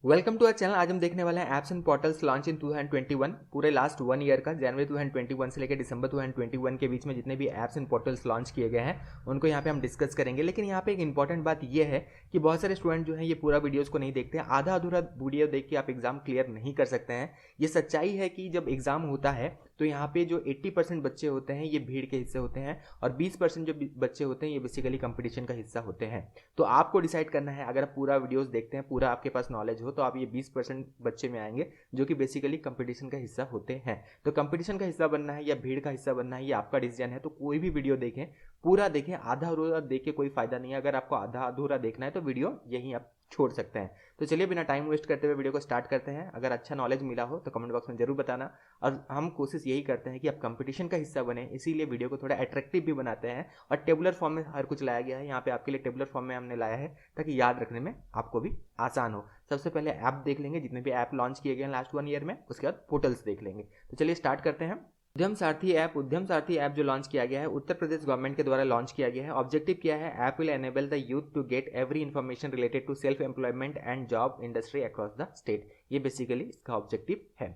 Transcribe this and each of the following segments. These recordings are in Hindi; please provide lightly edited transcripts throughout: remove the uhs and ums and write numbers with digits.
Welcome to our channel. आज हम देखने वाले हैं apps and portals launch in 2021। पूरे लास्ट 1 ईयर का जनवरी 2021 से लेकर दिसंबर 2021 के बीच में जितने भी ऐप्स एंड पोर्टल्स लॉन्च किए गए हैं उनको यहाँ पे हम डिस्कस करेंगे। लेकिन यहाँ पे एक इंपॉर्टेंट बात ये है कि बहुत सारे स्टूडेंट जो हैं ये पूरा वीडियोस को नहीं देखते हैं, आधा अधूरा वीडियो देख के आप एग्जाम क्लियर नहीं कर सकते हैं। ये सच्चाई है कि जब एग्जाम होता है तो यहाँ पे जो 80% बच्चे होते हैं ये भीड़ के हिस्से होते हैं और 20% जो बच्चे होते हैं ये बेसिकली कंपटीशन का हिस्सा होते हैं। तो आपको डिसाइड करना है, अगर आप पूरा वीडियोस देखते हैं, पूरा आपके पास नॉलेज हो, तो आप ये 20% बच्चे में आएंगे जो कि बेसिकली कंपटीशन का हिस्सा होते हैं। तो कंपटीशन का हिस्सा बनना है या भीड़ का हिस्सा बनना है ये आपका डिसीजन है। तो कोई भी वीडियो देखें, पूरा देखें, आधा अधूरा देख के कोई फायदा नहीं है। अगर आपको आधा अधूरा देखना है तो वीडियो यहीं आप छोड़ सकते हैं। तो चलिए बिना टाइम वेस्ट करते हुए वीडियो को स्टार्ट करते हैं। अगर अच्छा नॉलेज मिला हो तो कमेंट बॉक्स में जरूर बताना। और हम कोशिश यही करते हैं कि आप कंपटीशन का हिस्सा बने, इसीलिए वीडियो को थोड़ा अट्रैक्टिव भी बनाते हैं और टेबुलर फॉर्म में हर कुछ लाया गया है। यहाँ पे आपके लिए टेबुलर फॉर्म में हमने लाया है ताकि याद रखने में आपको भी आसान हो। सबसे पहले ऐप देख लेंगे, जितने भी ऐप लॉन्च किए गए हैं लास्ट 1 ईयर में, उसके बाद पोर्टल्स देख लेंगे। तो चलिए स्टार्ट करते हैं। उद्यम सारथी ऐप जो लॉन्च किया गया है उत्तर प्रदेश गवर्नमेंट के द्वारा लॉन्च किया गया है। ऑब्जेक्टिव क्या है? App will enable the youth to get every information related to self employment and job industry across the state. ये बेसिकली इसका ऑब्जेक्टिव है।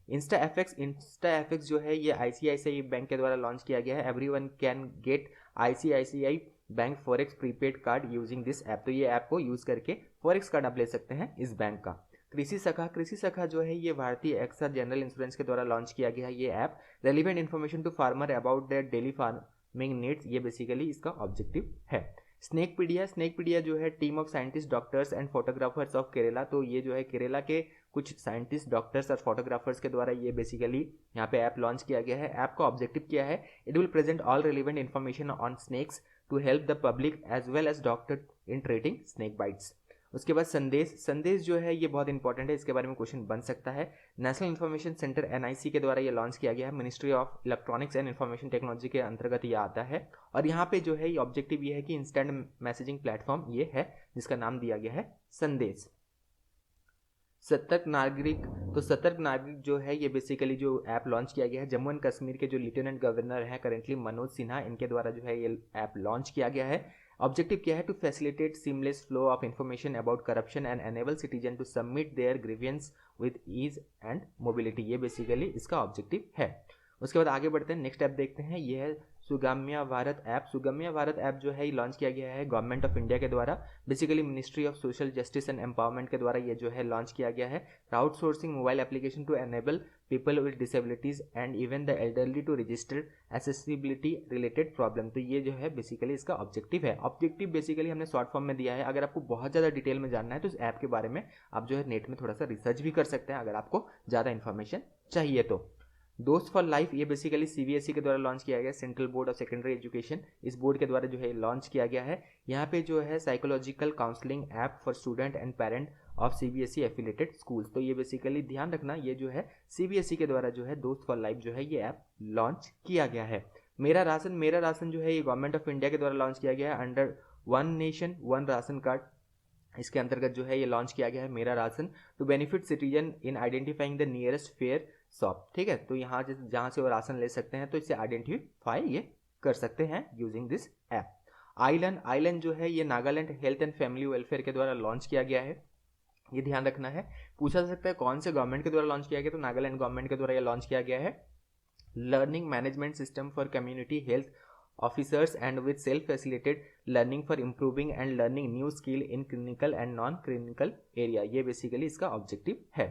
इंस्टा एफएक्स जो है ये आईसीआईसीआई बैंक के द्वारा लॉन्च किया गया है। Everyone can get ICICI bank forex prepaid card using this app. तो ये ऐप को यूज करके फॉरेक्स कार्ड आप ले सकते हैं इस बैंक का। कृषि सखा जो है ये भारतीय एक्सा जनरल इंश्योरेंस के द्वारा लॉन्च किया गया है। ये app relevant information to farmer about their daily farming needs. ये बेसिकली इसका ऑब्जेक्टिव है। स्नेकपीडिया जो है team of scientist, doctors and photographers of Kerala. तो ये जो है केरला के कुछ साइंटिस्ट, डॉक्टर्स और फोटोग्राफर्स के द्वारा ये बेसिकली यहाँ पे ऐप लॉन्च किया गया है। ऐप का ऑब्जेक्टिव क्या है? It will present all relevant information on snakes to help the public as well as doctor in treating snake bites. उसके बाद संदेश जो है ये बहुत इंपॉर्टेंट है, इसके बारे में क्वेश्चन बन सकता है। नेशनल इन्फॉर्मेशन सेंटर एनआईसी के द्वारा ये लॉन्च किया गया है। Ministry of electronics and information technology के अंतर्गत ये आता है। और यहाँ पे जो है ये ऑब्जेक्टिव ये है कि इंस्टेंट मैसेजिंग प्लेटफॉर्म ये है जिसका नाम दिया गया है संदेश। सतर्क नागरिक जो है ये बेसिकली जो ऐप लॉन्च किया गया है, जम्मू एंड कश्मीर के जो लेफ्टिनेंट गवर्नर है करेंटली मनोज सिन्हा, इनके द्वारा जो है ये ऐप लॉन्च किया गया है। ऑब्जेक्टिव क्या है? To facilitate seamless flow of information about corruption and enable citizen to submit their grievance with ease and mobility. ये बेसिकली इसका ऑब्जेक्टिव है। उसके बाद आगे बढ़ते हैं, नेक्स्ट ऐप देखते हैं। ये है सुगम्य भारत ऐप। सुगम्य भारत ऐप जो है ये लॉन्च किया गया है गवर्नमेंट ऑफ इंडिया के द्वारा, basically ministry of social justice and empowerment के द्वारा ये जो है लॉन्च किया गया है। Crowd sourcing mobile application to enable people with disabilities and even the elderly to register accessibility related problem. तो ये जो है बेसिकली इसका ऑब्जेक्टिव है। ऑब्जेक्टिव बेसिकली हमने शॉर्ट फॉर्म में दिया है। अगर आपको बहुत ज़्यादा डिटेल में जानना है तो इस ऐप के बारे में आप जो है नेट में थोड़ा सा रिसर्च भी कर सकते हैं अगर आपको ज़्यादा इन्फॉर्मेशन चाहिए तो। दोस्त फॉर लाइफ ये बेसिकली सीबीएसई के द्वारा लॉन्च किया गया, central board of secondary education, इस बोर्ड के द्वारा जो है लॉन्च किया गया है। यहाँ पे जो है psychological counselling app for student and parent of CBSE affiliated schools. तो ये बेसिकली ध्यान रखना, ये जो है सीबीएसई के द्वारा जो है दोस्त फॉर लाइफ जो है ये ऐप लॉन्च किया गया है। मेरा राशन जो है ये गवर्नमेंट ऑफ इंडिया के द्वारा लॉन्च किया गया है under one nation one ration card. इसके अंतर्गत जो है ये लॉन्च किया गया है Mera ration to benefit citizen in identifying the nearest fair shop. ठीक है, तो यहाँ जहाँ से वो राशन ले सकते हैं तो इससे आइडेंटिफाई ये कर सकते हैं यूजिंग दिस ऐप। आइलैंड जो है ये Nagaland health and family welfare के द्वारा लॉन्च किया गया है। ये ध्यान रखना है, पूछा जा सकता है कौन से गवर्नमेंट के द्वारा लॉन्च किया गया, तो नागालैंड गवर्नमेंट के द्वारा ये लॉन्च किया गया है। Learning management system for community health officers and with self facilitated learning for improving and learning new skill in clinical and non clinical area. ये बेसिकली इसका ऑब्जेक्टिव है।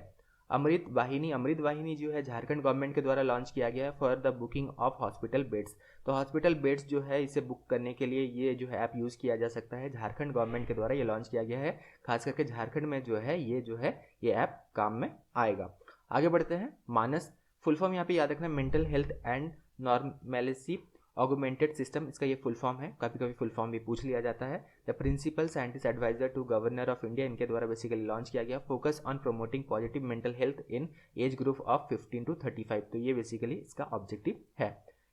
अमृत वाहिनी जो है झारखंड गवर्नमेंट के द्वारा लॉन्च किया गया है for the booking of hospital beds. तो हॉस्पिटल बेड्स जो है इसे बुक करने के लिए ये जो है ऐप यूज़ किया जा सकता है। झारखंड गवर्नमेंट के द्वारा ये लॉन्च किया गया है, खास करके झारखंड में जो है ये ऐप काम में आएगा। आगे बढ़ते हैं। मानस फुल फॉर्म यहाँ पे याद रखना, mental health and normalcy augmented system, इसका ये फुल फॉर्म है। कभी फुल फॉर्म भी पूछ लिया जाता है। The principal scientist adviser to governor of India, इनके द्वारा बेसिकली लॉन्च किया गया। Focus on promoting positive mental health in age group of 15 to 35। तो ये बेसिकली इसका ऑब्जेक्टिव है।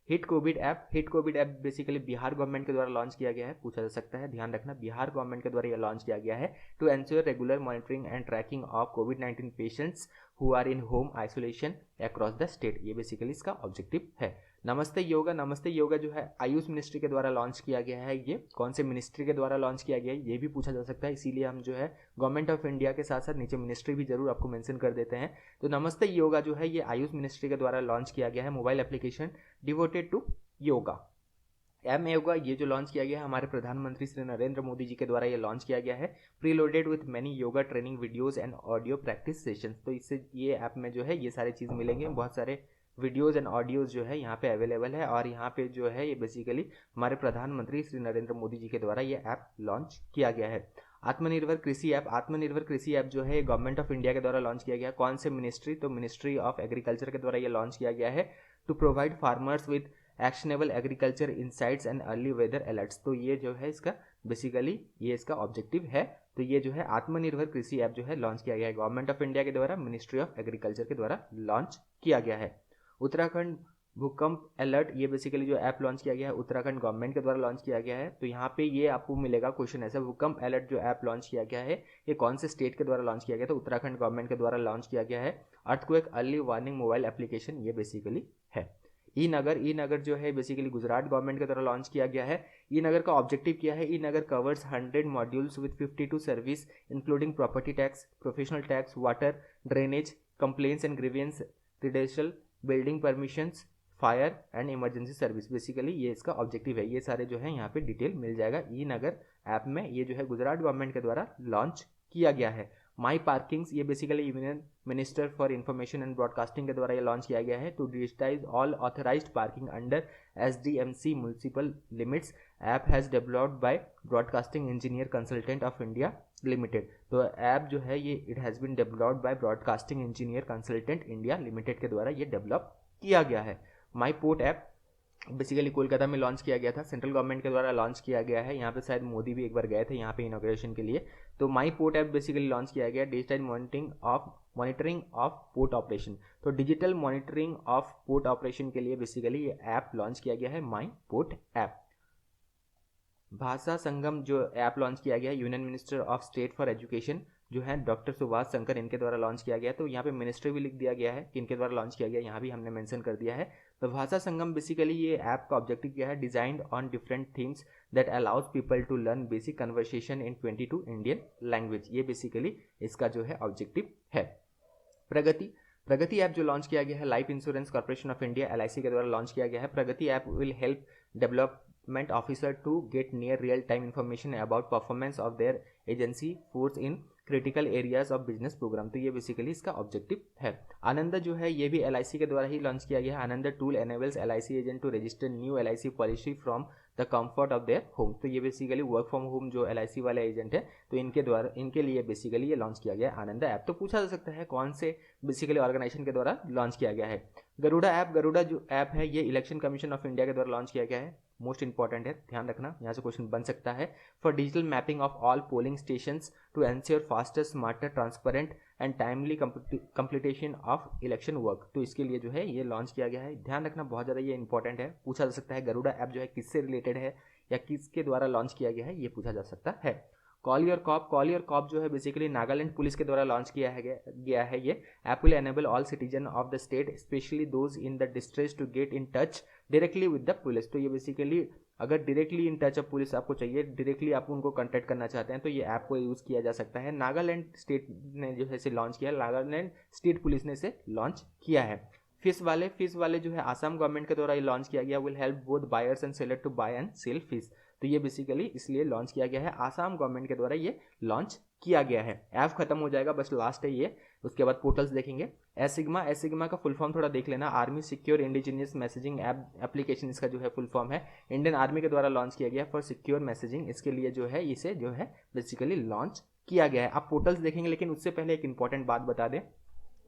Hit covid app basically Bihar government के द्वारा लॉन्च किया गया है, पूछा जा सकता है, ध्यान रखना बिहार गवर्नमेंट के द्वारा यह लॉन्च किया गया है to ensure regular monitoring and tracking of कोविड-19 patients who are in home isolation across the state. ये बेसिकली इसका ऑब्जेक्टिव है। नमस्ते योगा जो है आयुष मिनिस्ट्री के द्वारा लॉन्च किया गया है। ये कौन से मिनिस्ट्री के द्वारा लॉन्च किया गया है ये भी पूछा जा सकता है, इसीलिए हम जो है गवर्नमेंट ऑफ इंडिया के साथ साथ नीचे मिनिस्ट्री भी जरूर आपको मेंशन कर देते हैं। तो नमस्ते योगा जो है ये आयुष मिनिस्ट्री के द्वारा लॉन्च किया गया है, mobile application devoted to yoga. M yoga ये जो लॉन्च किया गया है हमारे प्रधानमंत्री श्री नरेंद्र मोदी जी के द्वारा ये लॉन्च किया गया है, preloaded with many yoga training videos and audio practice sessions. तो इससे ये ऐप में जो है ये सारे चीज़ मिलेंगे, बहुत सारे वीडियोस एंड ऑडियोज जो है यहाँ पे अवेलेबल है। और यहाँ पे जो है ये बेसिकली हमारे प्रधानमंत्री श्री नरेंद्र मोदी जी के द्वारा ये ऐप लॉन्च किया गया है। आत्मनिर्भर कृषि ऐप जो है गवर्नमेंट ऑफ इंडिया के द्वारा लॉन्च किया गया। कौन से मिनिस्ट्री? तो मिनिस्ट्री ऑफ एग्रीकल्चर के द्वारा ये लॉन्च किया गया है, to provide farmers with actionable agriculture insights and early weather alerts. तो ये जो है इसका बेसिकली ये इसका ऑब्जेक्टिव है। तो ये जो है आत्मनिर्भर कृषि ऐप जो है लॉन्च किया गया है गवर्नमेंट ऑफ इंडिया के द्वारा, मिनिस्ट्री ऑफ एग्रीकल्चर के द्वारा लॉन्च किया गया है। उत्तराखंड भूकंप अलर्ट ये बेसिकली जो ऐप लॉन्च किया गया है उत्तराखंड गवर्नमेंट के द्वारा लॉन्च किया गया है। तो यहाँ पे ये आपको मिलेगा क्वेश्चन ऐसा, भूकंप अलर्ट जो ऐप लॉन्च किया गया है ये कौन से स्टेट के द्वारा लॉन्च किया गया? तो उत्तराखंड गवर्नमेंट के द्वारा लॉन्च किया गया है। Earthquake early warning mobile application ये बेसिकली है। ई नगर जो है बेसिकली गुजरात गवर्नमेंट के द्वारा लॉन्च किया गया है। ई नगर का ऑब्जेक्टिव क्या है? E Nagar covers 100 modules with 52 service including property tax, professional tax, water, drainage, complaints and grievance redressal, building permissions, fire and emergency service. Basically ये इसका ऑब्जेक्टिव है। ये सारे जो है यहाँ पे डिटेल मिल जाएगा ई नगर ऐप में। ये जो है गुजरात गवर्नमेंट के द्वारा लॉन्च किया गया है। माई पार्किंग्स ये basically union minister for information and broadcasting के द्वारा ये लॉन्च किया गया है, to digitise all authorised parking under SDMC municipal limits. App has developed by broadcasting engineer consultant of India limited. तो ऐप जो है ये it has been developed by broadcasting engineer consultant India limited के द्वारा ये डेवलप किया गया है। My port app basically Kolkata में लॉन्च किया गया था, सेंट्रल गवर्नमेंट के द्वारा लॉन्च किया गया है। यहाँ पे शायद मोदी भी एक बार गए थे यहाँ पे इनॉग्रेशन के लिए। तो my port app basically launch किया गया, digital monitoring of port operation. तो digital monitoring of port operation के लिए बेसिकली ये ऐप लॉन्च किया गया है, माई पोर्ट ऐप। भाषा संगम जो ऐप लॉन्च किया गया है union minister of state for education जो है डॉक्टर सुभाष शंकर इनके द्वारा लॉन्च किया गया। तो यहाँ पे मिनिस्ट्री भी लिख दिया गया है कि इनके द्वारा लॉन्च किया गया, यहाँ भी हमने मेंशन कर दिया है। तो भाषा संगम बेसिकली ये ऐप का ऑब्जेक्टिव क्या है? Designed on different themes that allows people to learn basic conversation in 22 Indian language. ये बेसिकली इसका जो है ऑब्जेक्टिव है। प्रगति ऐप जो लॉन्च किया गया है Life Insurance Corporation of India LIC के द्वारा लॉन्च किया गया है। Pragati app will help development officer to get near real time information about performance of their agency force in critical areas of business program. तो ये बेसिकली इसका ऑब्जेक्टिव है। आनंद जो है ये भी LIC के द्वारा ही लॉन्च किया गया है। Anand tool enables LIC agent to register new LIC policy from the comfort of their home. तो ये बेसिकली वर्क फ्रॉम होम जो LIC वाले एजेंट है तो इनके द्वारा इनके लिए बेसिकली ये लॉन्च किया गया है आनंद ऐप। तो पूछा जा सकता है कौन से बेसिकली ऑर्गेनाइजेशन के द्वारा लॉन्च किया गया है? गरुड़ा जो ऐप है ये इलेक्शन कमीशन ऑफ इंडिया के द्वारा लॉन्च किया गया है। मोस्ट इंपॉर्टेंट है, ध्यान रखना, यहाँ से क्वेश्चन बन सकता है। For digital mapping of all polling stations to ensure faster, smarter, transparent and timely completion of election work. तो इसके लिए जो है ये लॉन्च किया गया है, ध्यान रखना, बहुत ज़्यादा ये इंपॉर्टेंट है। पूछा जा सकता है गरुड़ा ऐप जो है किससे रिलेटेड है या किसके द्वारा लॉन्च किया गया है, ये पूछा जा सकता है। कॉल योर कॉप जो है बेसिकली नागालैंड पुलिस के द्वारा लॉन्च किया गया है। ये app will enable all citizen of the state specially those in the distress to get in touch directly with the police. तो ये बेसिकली अगर directly in touch of police आपको चाहिए, डायरेक्टली आप उनको कॉन्टैक्ट करना चाहते हैं तो ये ऐप को यूज़ किया जा सकता है। नागालैंड स्टेट ने जो है इसे लॉन्च किया, नागालैंड स्टेट पुलिस ने इसे लॉन्च किया है। फिश वाले जो है आसाम गवर्नमेंट के द्वारा ये लॉन्च किया गया, will help both buyers and seller to buy and sell fish. तो ये बेसिकली इसलिए लॉन्च किया गया है, आसाम गवर्नमेंट के द्वारा ये लॉन्च किया गया है। ऐप खत्म हो जाएगा, बस लास्ट है ये, उसके बाद पोर्टल्स देखेंगे। एसिग्मा का फुल फॉर्म थोड़ा देख लेना, army secure indigenous messaging application इसका जो है फुल फॉर्म है। इंडियन आर्मी के द्वारा लॉन्च किया गया फॉर सिक्योर मैसेजिंग, इसके लिए जो है इसे जो है बेसिकली लॉन्च किया गया है। आप पोर्टल्स देखेंगे, लेकिन उससे पहले एक इंपॉर्टेंट बात बता दें,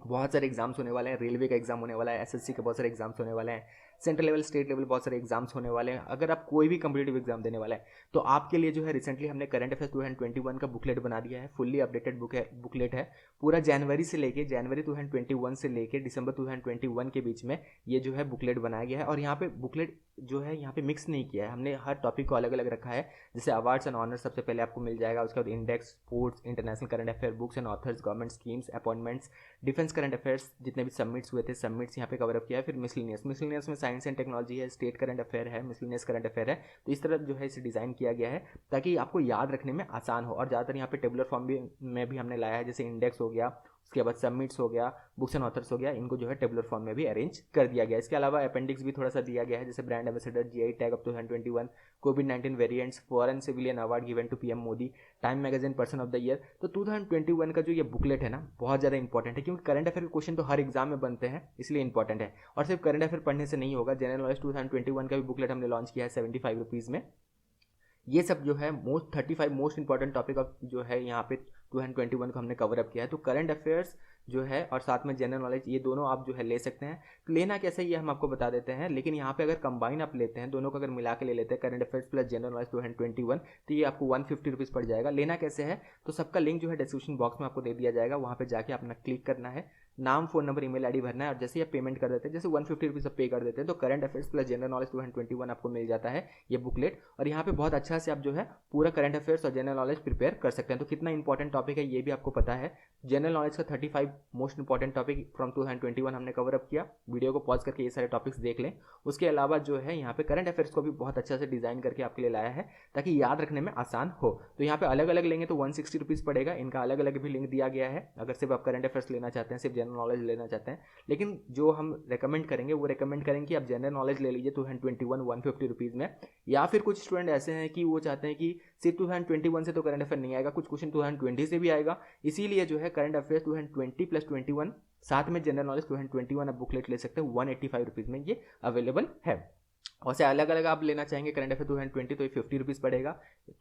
बहुत सारे एग्जाम्स होने वाले हैं, रेलवे का एग्जाम होने वाला है, SSC के बहुत सारे एग्जाम्स होने वाले हैं, सेंट्रल लेवल स्टेट लेवल बहुत सारे एग्जाम्स होने वाले हैं। अगर आप कोई भी कम्पिटिटिव एग्जाम देने वाला है तो आपके लिए जो है रिसेंटली हमने करंट अफेयर्स 2021 का बुकलेट बना दिया है, फुल्ली अपडेटेड बुकलेट है। पूरा जनवरी 2021 से लेके दिसंबर 2021 के बीच में ये जो है बुकलेट बनाया गया है। और यहाँ पे बुकलेट जो है यहाँ पे मिक्स नहीं किया है, हमने हर टॉपिक को अलग अलग रखा है। जैसे अवार्ड्स एंड ऑनर्स सबसे पहले आपको मिल जाएगा, उसके बाद index, sports, international current affair, books and authors, government schemes, appointments, defence current affairs जितने भी सबमिट्स हुए थे सबमिट्स यहाँ पे कवर अप किया है। फिर मिसलिनियस में साइंस साइंस एंड टेक्नोलॉजी है, स्टेट करंट अफेयर है, मिसलिनियस करंट अफेयर है। तो इस तरह जो है इसे डिज़ाइन किया गया है ताकि आपको याद रखने में आसान हो। और ज़्यादातर यहाँ पे टेबुलर फॉर्म में भी हमने लाया है, जैसे इंडेक्स हो गया, उसके बाद सबमिट्स हो गया, बुक्स एंड ऑथर्स हो गया, इनको जो है टेबुलर फॉर्म में भी अरेंज कर दिया गया है। इसके अलावा अपेंडिक्स भी थोड़ा सा दिया गया है, जैसे brand ambassador, GI tag of 2021, कोविड-19 variants, foreign civilian award given to PM Modi, Time magazine person of the year. तो 2021 का जो ये बुकलेट है ना, बहुत ज़्यादा इंपॉर्टेंट है, क्योंकि करंट अफेयर के क्वेश्चन तो हर एग्जाम में बनते हैं, इसलिए इंपॉर्टेंट है। और सिर्फ करंट अफेयर पढ़ने से नहीं होगा, जनरल नॉलेज 2021 का भी बुकलेट हमने लॉन्च किया है 75 रुपीज़ में। ये सब जो है 35 मोस्ट इंपॉर्टेंट टॉपिक ऑफ जो है यहाँ पे 2021 को हमने कवर अप किया है। तो करंट अफेयर्स जो है और साथ में जनरल नॉलेज, ये दोनों आप जो है ले सकते हैं। तो लेना कैसे ये हम आपको बता देते हैं, लेकिन यहाँ पे अगर कंबाइन आप लेते हैं, दोनों को अगर मिला के ले लेते हैं, current affairs plus general knowledge 2021, तो ये आपको 150 रुपीज़ पड़ जाएगा। लेना कैसे है, तो सबका लिंक जो है डिस्क्रिप्शन बॉक्स में आपको दे दिया जाएगा, वहाँ पे जाके अपना क्लिक करना है, नाम, फोन नंबर, ईमेल आईडी भरना है, और जैसे आप पेमेंट कर देते हैं, जैसे 150 रुपीज़ आप पे कर देते हैं, तो current affairs plus general knowledge 2021 आपको मिल जाता है ये बुकलेट। और यहाँ पे बहुत अच्छा से आप जो है पूरा करंट अफेयर्स और जनरल नॉलेज प्रिपेयर कर सकते हैं। तो कितना इंपॉर्टेंट टॉपिक है ये भी आपको पता है। जनरल नॉलेज का 35 मोस्ट इंपॉर्टेंट टॉपिक फ्रॉम 2021 हमने कवर अप किया। वीडियो को पॉज करके ये सारे टॉपिक्स देख लें। उसके अलावा जो है यहाँ पे करंट अफेयर्स को भी बहुत अच्छा से डिजाइन करके आपके लिए लाया है ताकि याद रखने में आसान हो। तो यहाँ पे अलग अलग लेंगे तो 160 रुपीज़ पड़ेगा, इनका अलग अलग भी लिंक दिया गया है अगर सिर्फ आप करंट अफेयर्स लेना चाहते हैं, सिर्फ जनरल नॉलेज लेना चाहते हैं। लेकिन जो हम रेकमेंड करेंगे वो रेकमेंड करेंगे कि आप जनरल नॉलेज ले लीजिए 2021 150 रुपीज़ में। या फिर कुछ स्टूडेंट ऐसे हैं कि वो चाहते हैं कि सिर्फ 2021 से तो करंट अफेयर नहीं आएगा, कुछ क्वेश्चन 2020 से भी आएगा, इसीलिए जो है करंट अफेयर 2020 प्लस 21 साथ में जनरल नॉलेज 2021 आप बुकलेट ले सकते हैं। 185 रुपीज़ में ये अवेलेबल है। और से अलग अलग आप लेना चाहेंगे करंट अफेयर 2020 तो ये 50 रुपीज़ पड़ेगा।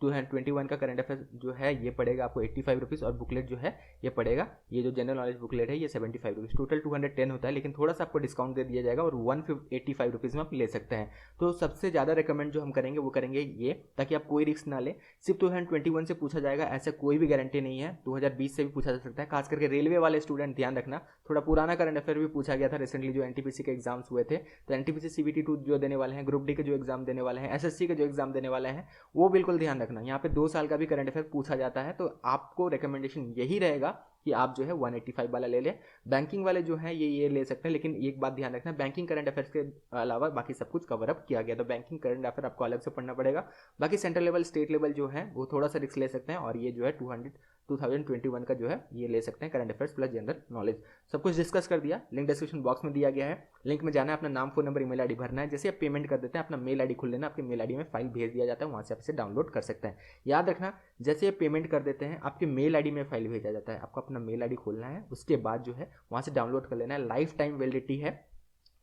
2021 का करंट अफेयर जो है ये पड़ेगा आपको 85 रुपीज़, और बुकलेट जो है ये पड़ेगा, ये जो जनरल नॉलेज बुकलेट है ये 75 रुपीज़, टोटल 210 होता है। लेकिन थोड़ा सा आपको डिस्काउंट दे दिया जाएगा और 185 रुपीज़ में आप ले सकते हैं। तो सबसे ज़्यादा रिकमेंड जो हम करेंगे वो करेंगे ये, ताकि आप कोई रिस्क ना लें। सिर्फ 2021 से पूछा जाएगा ऐसा कोई भी गारंटी नहीं है, 2020 से भी पूछा जा सकता है। खास करके रेलवे वाले स्टूडेंट ध्यान रखना, थोड़ा पुराना करंट अफेयर भी पूछा गया था रिसेंटली जो एनटीपीसी के एग्जाम्स हुए थे। तो एनटीपीसी CBT 2 जो देने वाले हैं, ग्रुप डी के जो एग्जाम देने वाले हैं, SSC के जो एग्जाम देने वाले हैं, वो बिल्कुल ध्यान रखना। यहाँ पे 2 साल का भी करंट अफेयर पूछा जाता है। तो आपको रिकमेंडेशन यही रहेगा कि आप जो है 185 वाला ले लें। बैंकिंग वाले जो हैं ये ले सकते हैं, लेकिन एक बात ध्यान रखना, बैंकिंग करंट अफेयर्स के अलावा बाकी सब कुछ कवर अप किया गया। तो बैंकिंग करंट अफेयर आपको अलग से पढ़ना पड़ेगा। बाकी सेंट्रल लेवल, स्टेट लेवल जो है वो थोड़ा सा रिस्क ले सकते हैं, और ये जो है 2021 का जो है ये ले सकते हैं current affairs plus general knowledge. सब कुछ डिस्कस कर दिया, लिंक डिस्क्रिप्शन बॉक्स में दिया गया है। लिंक में जाना है, अपना नाम, फोन नंबर, ईमेल आईडी भरना है। जैसे आप पेमेंट कर देते हैं अपना मेल आईडी खोल लेना, आपके मेल आईडी में फाइल भेज दिया जाता है, वहाँ से आप इसे डाउनलोड कर सकते हैं। याद रखना, जैसे आप पेमेंट कर देते हैं आपके मेल आईडी में फाइल भेजा जाता है, आपको अपना मेल आईडी खोलना है, उसके बाद जो है वहाँ से डाउनलोड कर लेना है। लाइफ टाइम वैलिडिटी है,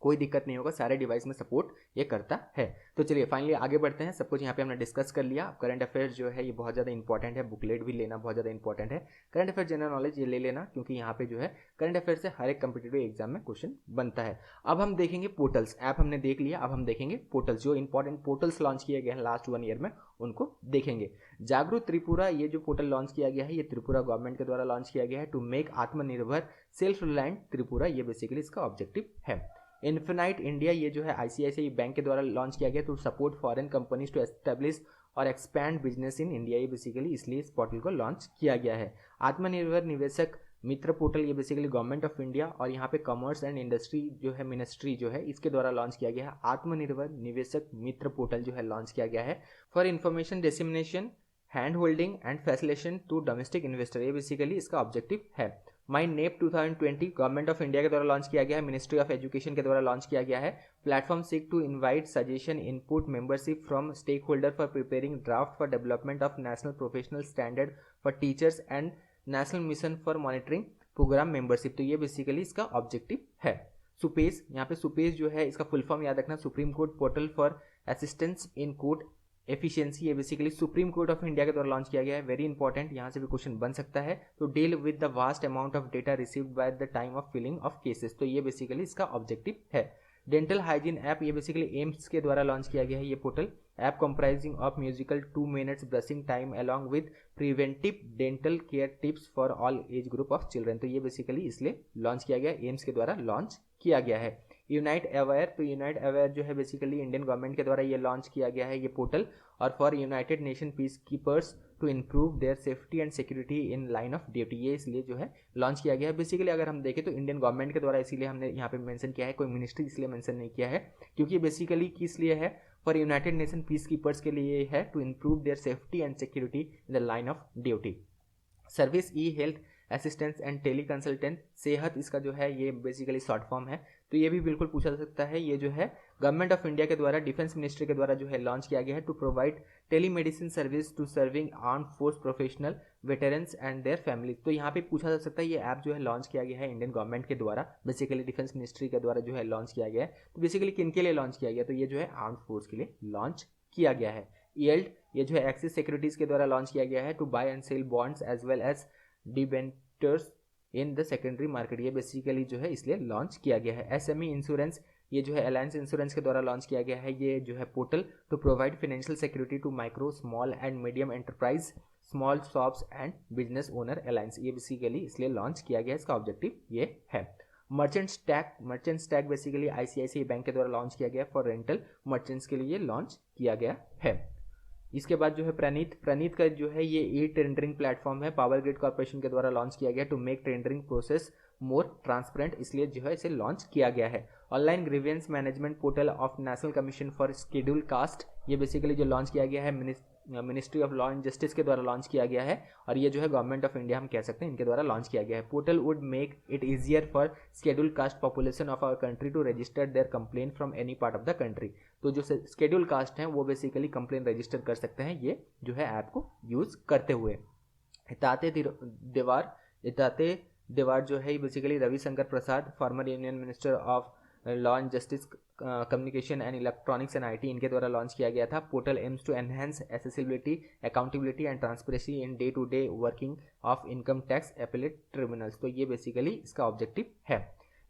कोई दिक्कत नहीं होगा, सारे डिवाइस में सपोर्ट ये करता है। तो चलिए फाइनली आगे बढ़ते हैं। सब कुछ यहाँ पे हमने डिस्कस कर लिया। करंट अफेयर्स जो है ये बहुत ज़्यादा इंपॉर्टेंट है, बुकलेट भी लेना बहुत ज़्यादा इंपॉर्टेंट है। करंट अफेयर जनरल नॉलेज ये ले लेना, क्योंकि यहाँ पे जो है करंट अफेयर से हर एक कम्पिटिटिव एग्जाम में क्वेश्चन बनता है। अब हम देखेंगे पोर्टल्स। ऐप हमने देख लिया, अब हम देखेंगे पोर्टल्स। जो इंपॉर्टेंट पोर्टल्स लॉन्च किए गए हैं लास्ट 1 ईयर में उनको देखेंगे। जागरूक त्रिपुरा, ये जो पोर्टल लॉन्च किया गया है ये त्रिपुरा गवर्नमेंट के द्वारा लॉन्च किया गया है टू मेक आत्मनिर्भर सेल्फ रिलायंट त्रिपुरा, ये बेसिकली इसका ऑब्जेक्टिव है। इन्फिनाइट इंडिया, ये जो है ICICI बैंक के द्वारा लॉन्च किया गया to support foreign companies to establish और एक्सपैंड बिजनेस इन इंडिया, ये बेसिकली इसलिए इस पोर्टल को लॉन्च किया गया है। आत्मनिर्भर निवेशक मित्र पोर्टल, ये बेसिकली गवर्नमेंट ऑफ इंडिया और यहाँ पे कॉमर्स एंड इंडस्ट्री जो है मिनिस्ट्री जो है इसके द्वारा लॉन्च किया गया है। आत्मनिर्भर निवेशक मित्र पोर्टल जो है लॉन्च किया गया है for information dissemination, hand holding and facilitation to domestic investor, ये बेसिकली इसका ऑब्जेक्टिव है। My NEP 2020 government of India के द्वारा लॉन्च किया गया है, मिनिस्ट्री ऑफ एजुकेशन के द्वारा लॉन्च किया गया है। Platform seek to invite suggestion, input, membership from stake holder for preparing draft for development of national professional standard for teachers and national mission for monitoring programme membership, तो ये बेसिकली इसका ऑब्जेक्टिव है। सुपेस, यहाँ पे सुपेस जो है इसका फुल फॉर्म याद रखना, Supreme Court portal for assistance in court efficiency, ये basically Supreme Court of India के द्वारा लॉन्च किया गया है। वेरी इंपॉर्टेंट, यहाँ से भी क्वेश्चन बन सकता है। तो deal with the vast amount of data received by the time of filling of cases, तो ये बेसिकली इसका ऑब्जेक्टिव है। डेंटल हाइजीन ऐप, ये बेसिकली एम्स के द्वारा लॉन्च किया गया है ये portal. App comprising of musical 2 minutes brushing time along with preventive dental care tips for all age group of children, तो ये बेसिकली इसलिए लॉन्च किया गया, एम्स के द्वारा लॉन्च किया गया है। यूनाइट अवेयर, तो यूनाइट अवेयर जो है बेसिकली इंडियन गवर्नमेंट के द्वारा ये लॉन्च किया गया है ये पोर्टल, और for United Nation peace keepers to improve their safety and security in line of duty, ये इसलिए जो है लॉन्च किया गया है। बेसिकली अगर हम देखें तो इंडियन गवर्नमेंट के द्वारा, इसीलिए हमने यहाँ पे मेंशन किया है, कोई मिनिस्ट्री इसलिए मेंशन नहीं किया है क्योंकि बेसिकली किस लिए है, for United Nation peace keepers के लिए है, to improve their safety and security in the line of duty. Service e health assistance and tele consultant, Sehat इसका जो है ये बेसिकली शॉर्ट फॉर्म है, तो ये भी बिल्कुल पूछा जा सकता है। ये जो है गवर्नमेंट ऑफ इंडिया के द्वारा डिफेंस मिनिस्ट्री के द्वारा जो है लॉन्च किया गया है, to provide tele medicine service to serving arm force professional veterans and their families. तो यहाँ पे पूछा जा सकता है ये ऐप जो है लॉन्च किया गया है इंडियन गवर्नमेंट के द्वारा, बेसिकली डिफेंस मिनिस्ट्री के द्वारा जो है लॉन्च किया गया है। तो बेसिकली किन के लिए लॉन्च किया गया, तो ये जो है आर्म फोर्स के लिए लॉन्च किया गया है। यील्ड, ये जो है एक्सिस सिक्योरिटीज के द्वारा लॉन्च किया गया है, to buy and sell bonds as well as debentures in the secondary market, ये बेसिकली जो है इसलिए लॉन्च किया गया है। एसएमई इंश्योरेंस, ये जो है अलायंस इंश्योरेंस के द्वारा लॉन्च किया गया है, ये जो है portal to provide financial security to micro small and medium enterprise small shops and business owner alliance, ये बेसिकली इसलिए लॉन्च किया गया है, इसका ऑब्जेक्टिव ये है। Merchant stack basically ICICI bank के द्वारा लॉन्च किया गया फॉर रेंटल मर्चेंट्स के लिए लॉन्च किया गया है। इसके बाद जो है प्रणीत का जो है ये ई टेंडरिंग प्लेटफॉर्म है, पावर ग्रिड कॉर्पोरेशन के द्वारा लॉन्च किया गया to make tendering process more transparent, इसलिए जो है इसे लॉन्च किया गया है। Online grievance management portal of national commission for schedule caste, ये बेसिकली जो लॉन्च किया गया है ministry of law and justice के द्वारा लॉन्च किया गया है, और ये जो है गवर्नमेंट ऑफ इंडिया हम कह सकते हैं इनके द्वारा लॉन्च किया गया है। Portal would make it easier for schedule caste population of our country to register their complain from any part of the country, तो जो शेड्यूल कास्ट हैं वो बेसिकली कंप्लेन रजिस्टर कर सकते हैं ये जो है ऐप को यूज़ करते हुए। इताते देवार जो है basically Ravishankar Prasad, former union minister of law and justice communication and electronics and IT, इनके द्वारा लॉन्च किया गया था। Portal aims to enhance accessibility accountability and transparency in day to day working of income tax appellate tribunals, तो ये बेसिकली इसका ऑब्जेक्टिव है।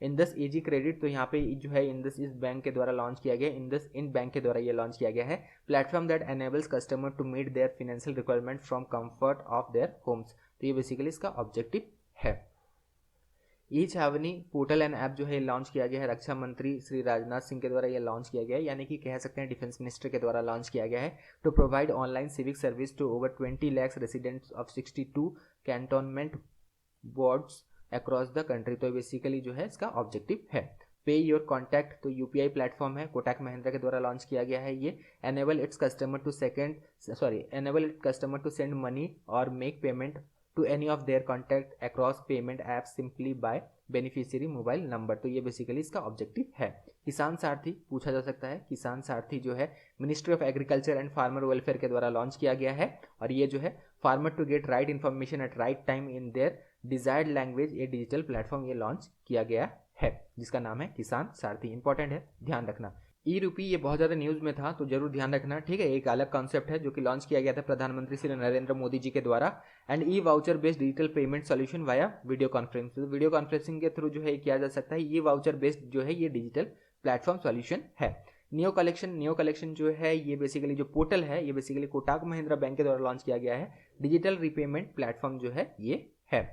इंडस ईजी क्रेडिट, तो यहाँ पे जो है इंडस इस बैंक के द्वारा लॉन्च किया गया, इंडस इन बैंक के द्वारा ये लॉन्च किया गया है। Platform that enables customer to meet their financial requirement from comfort of their homes, तो ये बेसिकली इसका ऑब्जेक्टिव है। ई छावनी पोर्टल एंड ऐप जो है लॉन्च किया गया है, रक्षा मंत्री श्री राजनाथ सिंह के द्वारा ये लॉन्च किया गया है, यानी कि कह सकते हैं डिफेंस मिनिस्टर के द्वारा लॉन्च किया गया है, to provide online civic service to over 20 lakhs residents of 62 cantonment wards across the country, तो बेसिकली जो है इसका ऑब्जेक्टिव है। पे योर कॉन्टैक्ट, तो यूपीआई प्लेटफॉर्म है, कोटक महिंद्रा के द्वारा लॉन्च किया गया है ये। Enable its customer to send money और make payment to any of their contact across payment app simply by beneficiary mobile number, तो ये बेसिकली इसका ऑब्जेक्टिव है। किसान सारथी पूछा जा सकता है, किसान सारथी जो है ministry of agriculture and farmer welfare के द्वारा लॉन्च किया गया है, और ये जो है farmer to get right information at right time in their desired language, ये डिजिटल प्लेटफॉर्म ये लॉन्च किया गया है, जिसका नाम है किसान सारथी। इंपॉर्टेंट है, ध्यान रखना। ई रूपी ये बहुत ज़्यादा न्यूज़ में था, तो जरूर ध्यान रखना, ठीक है। एक अलग कॉन्सेप्ट है जो कि लॉन्च किया गया था प्रधानमंत्री श्री नरेंद्र मोदी जी के द्वारा, and E voucher based digital payment solution via video conference, तो वीडियो कॉन्फ्रेंसिंग के थ्रू जो है किया जा सकता है। ई वाउचर बेस्ड जो है ये डिजिटल प्लेटफॉर्म सॉल्यूशन है। नियो कलेक्शन जो है ये बेसिकली जो पोर्टल है ये बेसिकली कोटक महिंद्रा बैंक के द्वारा लॉन्च किया गया है, डिजिटल रीपेमेंट प्लेटफॉर्म जो है ये है।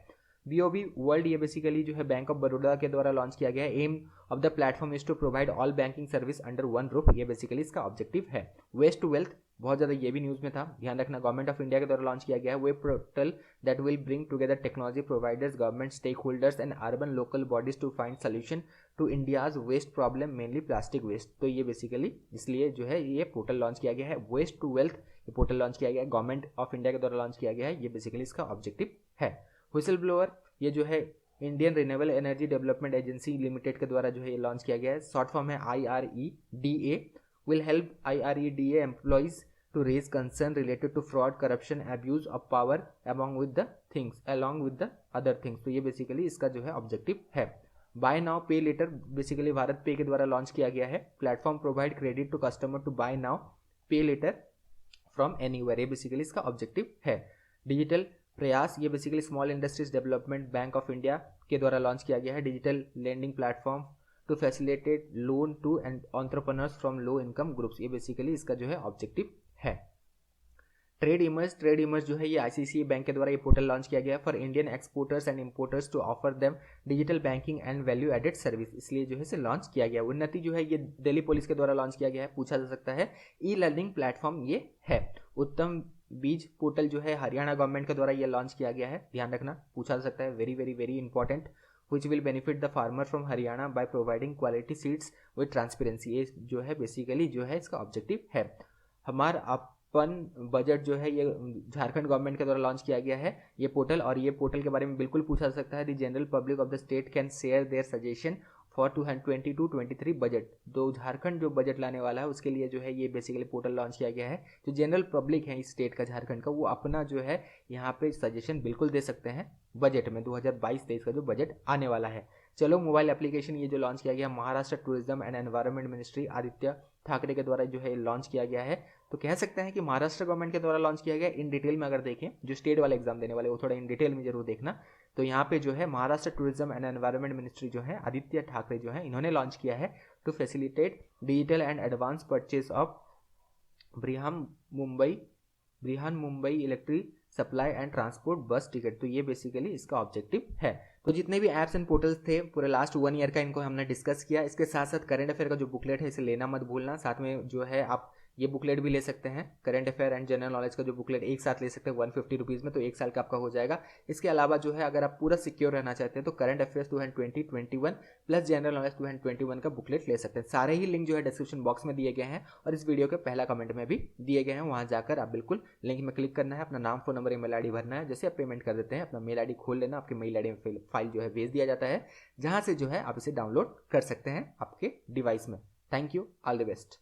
बीओबी वर्ल्ड, ये बेसिकली जो है बैंक ऑफ बड़ौदा के द्वारा लॉन्च किया गया है। Aim of the platform is to provide all banking service under one roof, ये बेसिकली इसका ऑब्जेक्टिव है। वेस्ट टू वेल्थ बहुत ज़्यादा ये भी न्यूज़ में था, ध्यान रखना। गवर्नमेंट ऑफ इंडिया के द्वारा लॉन्च किया गया है web portal that will bring together technology providers, government stake holders and urban local bodies to find solution to India's waste problem, mainly plastic waste, तो ये बेसिकली इसलिए जो है ये पोर्टल लॉन्च किया गया है। वेस्ट टू वेल्थ ये पोर्टल लॉन्च किया गया है, गवर्नमेंट ऑफ इंडिया के द्वारा लॉन्च किया गया है, ये बेसिकली इसका ऑब्जेक्टिव है। व्हिसल ब्लोअर, ये जो है Indian renewable energy development agency limited के द्वारा जो है ये लॉन्च किया गया है, शॉर्ट फॉर्म है IREDA, will help IREDA employees to raise concern related to fraud, corruption, abuse of power along with the other things, तो ये बेसिकली इसका जो है ऑब्जेक्टिव है। Buy now pay later basically BharatPe के द्वारा लॉन्च किया गया है, platform provide credit to customer to buy now pay later from anywhere, ये बेसिकली इसका ऑब्जेक्टिव है। डिजिटल प्रयास, ये basically small industries development bank of India के द्वारा लॉन्च किया गया है, digital lending platform to facilitate loan to entrepreneurs from low income groups, ये बेसिकली इसका जो है ऑब्जेक्टिव है। ट्रेड इमर्स जो है ये आईसीआईसीआई बैंक के द्वारा ये पोर्टल लॉन्च किया गया है for Indian exporters and importers to offer them digital banking and value added service, इसलिए जो है इसे लॉन्च किया गया। उन्नति जो है ये दिल्ली पुलिस के द्वारा लॉन्च किया गया है, पूछा जा सकता है। ई लर्निंग प्लेटफॉर्म ये है। उत्तम बीज पोर्टल जो है हरियाणा गवर्नमेंट के द्वारा ये लॉन्च किया गया है, ध्यान रखना, पूछा जा सकता है, very very very important. which will benefit the farmer from Haryana by providing quality seeds with transparency, ये जो है बेसिकली जो है इसका ऑब्जेक्टिव है। हमारा अपन बजट जो है ये झारखंड गवर्नमेंट के द्वारा लॉन्च किया गया है ये पोर्टल, और ये पोर्टल के बारे में बिल्कुल पूछा जा सकता है। The general public of the state can share their suggestion for 2022-23 budget, जो झारखंड जो बजट लाने वाला है उसके लिए जो है ये बेसिकली पोर्टल लॉन्च किया गया है। जो जनरल पब्लिक है इस स्टेट का, झारखंड का, वो अपना जो है यहाँ पे सजेशन बिल्कुल दे सकते हैं बजट में 2022-23 का जो बजट आने वाला है। चलो, मोबाइल एप्लीकेशन ये जो लॉन्च किया गया Maharashtra tourism and environment ministry Aditya Thackeray के द्वारा जो है लॉन्च किया गया है। तो कह सकते हैं कि महाराष्ट्र गवर्नमेंट के द्वारा लॉन्च किया गया। इन डिटेल में अगर देखें, जो स्टेट वाले एग्जाम देने वाले वो थोड़ा इन डिटेल में जरूर देखना। तो यहाँ पे जो है Maharashtra tourism and environment ministry जो है आदित्य ठाकरे जो है इन्होंने लॉन्च किया है to facilitate digital and advance purchase of Brihan Mumbai electric supply and transport bus ticket. तो ये बेसिकली इसका ऑब्जेक्टिव है। तो जितने भी ऐप्स एंड पोर्टल्स थे पूरे लास्ट 1 ईयर का, इनको हमने डिस्कस किया। इसके साथ साथ करंट अफेयर का जो बुकलेट है इसे लेना मत भूलना। साथ में जो है आप ये बुकलेट भी ले सकते हैं, current affair and general knowledge का जो बुकलेट एक साथ ले सकते हैं 150 रुपीज़ में, तो 1 साल का आपका हो जाएगा। इसके अलावा जो है अगर आप पूरा सिक्योर रहना चाहते हैं तो current affairs 2020-21 plus general knowledge 2021 का बुकलेट ले सकते हैं। सारे ही लिंक जो है डिस्क्रिप्शन बॉक्स में दिए गए हैं और इस वीडियो के पहला कमेंट में भी दिए गए हैं। वहाँ जाकर आप बिल्कुल लिंक में क्लिक करना है, अपना नाम, फोन नंबर, ईमेल आईडी भरना है। जैसे आप पेमेंट कर देते हैं अपना मेल आईडी खोल लेना, आपके मेल आईडी में फाइल जो है भेज दिया जाता है, जहाँ से जो है आप इसे डाउनलोड कर सकते हैं आपके डिवाइस में। Thank you, all the best.